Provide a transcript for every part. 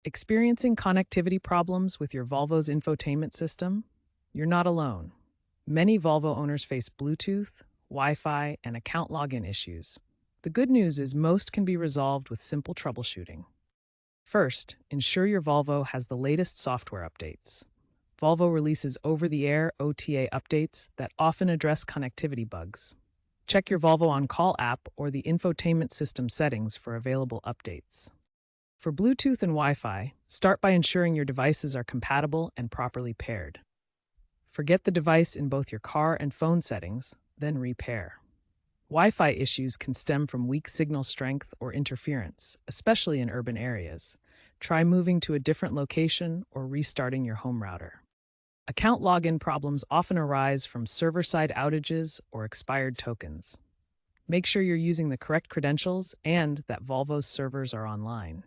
Experiencing connectivity problems with your Volvo's infotainment system? You're not alone. Many Volvo owners face Bluetooth, Wi-Fi, and account login issues. The good news is most can be resolved with simple troubleshooting. First, ensure your Volvo has the latest software updates. Volvo releases over-the-air OTA updates that often address connectivity bugs. Check your Volvo On Call app or the infotainment system settings for available updates. For Bluetooth and Wi-Fi, start by ensuring your devices are compatible and properly paired. Forget the device in both your car and phone settings, then repair. Wi-Fi issues can stem from weak signal strength or interference, especially in urban areas. Try moving to a different location or restarting your home router. Account login problems often arise from server-side outages or expired tokens. Make sure you're using the correct credentials and that Volvo's servers are online.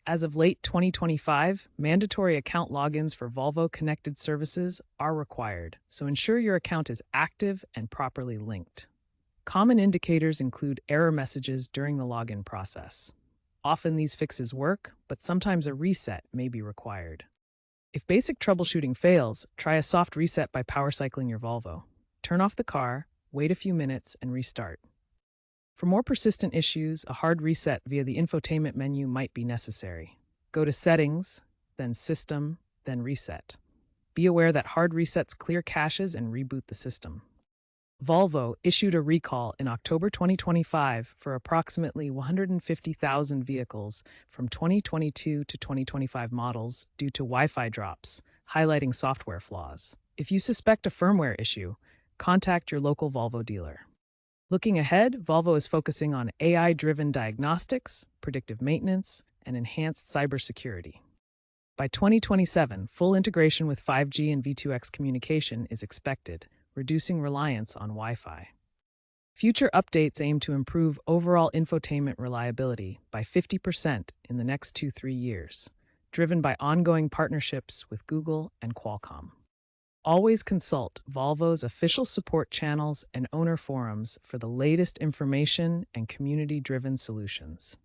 As of late 2025, mandatory account logins for Volvo connected services are required, so ensure your account is active and properly linked. Common indicators include error messages during the login process. Often these fixes work, but sometimes a reset may be required. If basic troubleshooting fails, try a soft reset by power cycling your Volvo. Turn off the car, wait a few minutes, and restart. For more persistent issues, a hard reset via the infotainment menu might be necessary. Go to Settings, then System, then Reset. Be aware that hard resets clear caches and reboot the system. Volvo issued a recall in October 2025 for approximately 150,000 vehicles from 2022 to 2025 models due to Wi-Fi drops, highlighting software flaws. If you suspect a firmware issue, contact your local Volvo dealer. Looking ahead, Volvo is focusing on AI-driven diagnostics, predictive maintenance, and enhanced cybersecurity. By 2027, full integration with 5G and V2X communication is expected, reducing reliance on Wi-Fi. Future updates aim to improve overall infotainment reliability by 50% in the next 2-3 years, driven by ongoing partnerships with Google and Qualcomm. Always consult Volvo's official support channels and owner forums for the latest information and community-driven solutions.